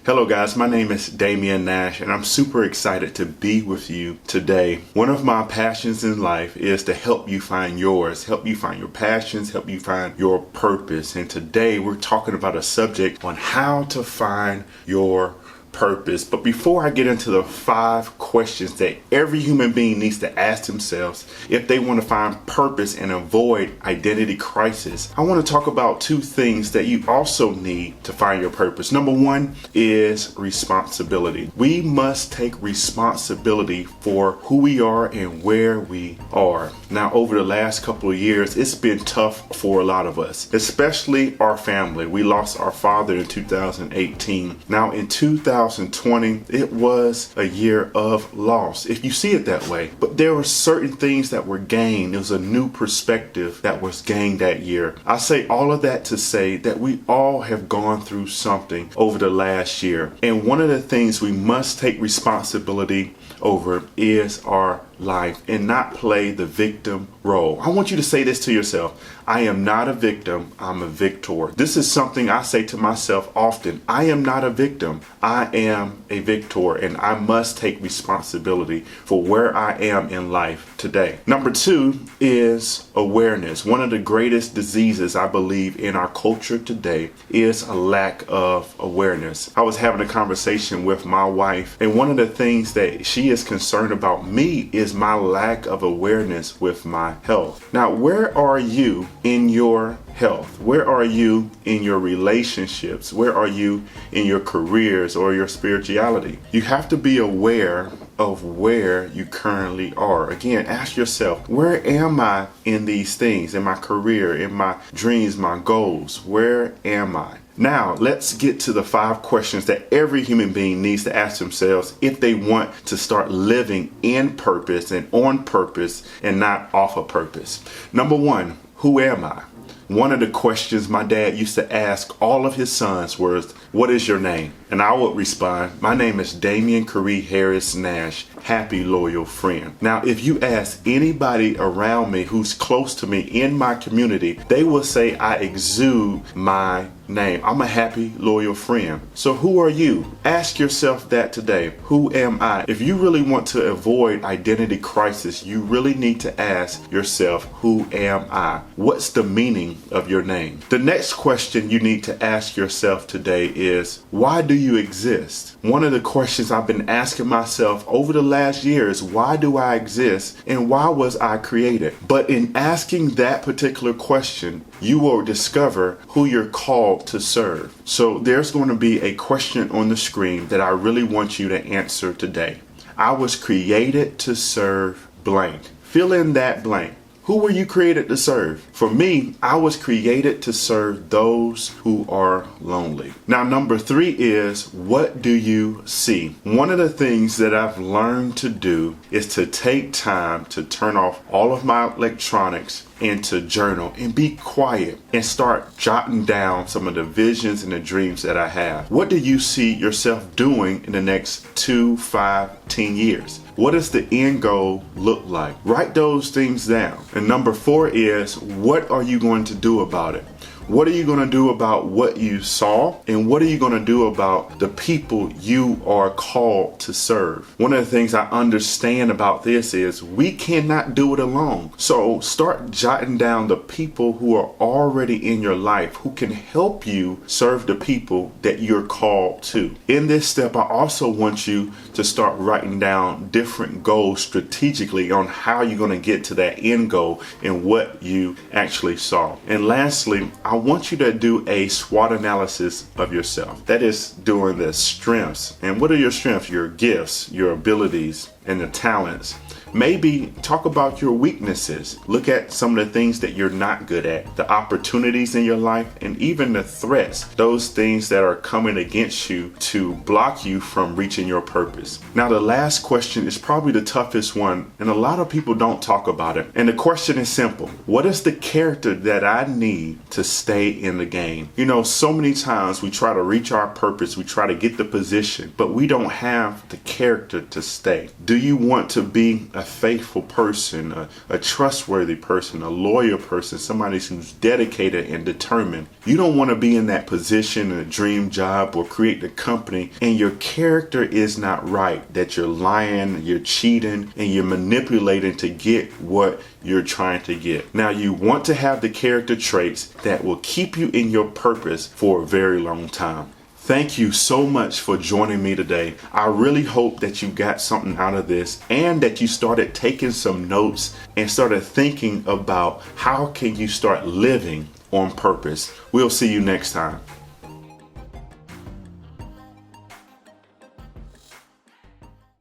Hello guys, my name is Damien Nash and I'm super excited to be with you today. One of my passions in life is to help you find yours, help you find your passions, help you find your purpose. And today we're talking about a subject on how to find your purpose. But before I get into the 5 questions that every human being needs to ask themselves if they want to find purpose and avoid identity crisis, I want to talk about 2 things that you also need to find your purpose. Number 1 is responsibility. We must take responsibility for who we are and where we are. Now, over the last couple of years, it's been tough for a lot of us, especially our family. We lost our father in 2018. Now, in 2020, it was a year of loss, if you see it that way. But there were certain things that were gained. It was a new perspective that was gained that year. I say all of that to say that we all have gone through something over the last year. And one of the things we must take responsibility over is our life and not play the victim role. I want you to say this to yourself. I am not a victim, I'm a victor. This is something I say to myself often. I am not a victim, I am a victor, and I must take responsibility for where I am in life today. Number 2 is awareness. One of the greatest diseases I believe in our culture today is a lack of awareness. I was having a conversation with my wife, and one of the things that she is concerned about me is my lack of awareness with my health. Now, where are you in your health? Where are you in your relationships? Where are you in your careers or your spirituality? You have to be aware of where you currently are. Again, ask yourself, where am I in these things, in my career, in my dreams, my goals? Where am I? Now, let's get to the 5 questions that every human being needs to ask themselves if they want to start living in purpose and on purpose and not off of purpose. Number 1, who am I? One of the questions my dad used to ask all of his sons was, what is your name? And I would respond, my name is Damien Harris Nash, happy loyal friend. Now, if you ask anybody around me who's close to me in my community, they will say I exude my name. I'm a happy loyal friend. So who are you? Ask yourself that today. Who am I? If you really want to avoid identity crisis, you really need to ask yourself, who am I? What's the meaning of your name? The next question you need to ask yourself today is, why do you exist? One of the questions I've been asking myself over the last year is, why do I exist and why was I created? But in asking that particular question, you will discover who you're called to serve. So there's going to be a question on the screen that I really want you to answer today. I was created to serve blank. Fill in that blank. Who were you created to serve? For me, I was created to serve those who are lonely. Now, number 3 is, what do you see? One of the things that I've learned to do is to take time to turn off all of my electronics and to journal and be quiet and start jotting down some of the visions and the dreams that I have. What do you see yourself doing in the next 2, 5, 10 years? What does the end goal look like? Write those things down. And number 4 is, what are you going to do about it? What are you going to do about what you saw? And what are you going to do about the people you are called to serve? One of the things I understand about this is we cannot do it alone. So start jotting down the people who are already in your life who can help you serve the people that you're called to. In this step, I also want you to start writing down different goals strategically on how you're going to get to that end goal and what you actually saw. And lastly, I want you to do a SWOT analysis of yourself. That is doing the strengths. And what are your strengths? Your gifts, your abilities, and the talents. Maybe talk about your weaknesses. Look at some of the things that you're not good at, the opportunities in your life, and even the threats, those things that are coming against you to block you from reaching your purpose. Now, the last question is probably the toughest one, and a lot of people don't talk about it. And the question is simple. What is the character that I need to stay in the game? You know, so many times we try to reach our purpose, we try to get the position, but we don't have the character to stay. Do you want to be a faithful person, a trustworthy person, a loyal person, somebody who's dedicated and determined. You don't want to be in that position, a dream job, or create the company, and your character is not right, that you're lying, you're cheating, and you're manipulating to get what you're trying to get. Now, you want to have the character traits that will keep you in your purpose for a very long time. Thank you so much for joining me today. I really hope that you got something out of this and that you started taking some notes and started thinking about how can you start living on purpose. We'll see you next time.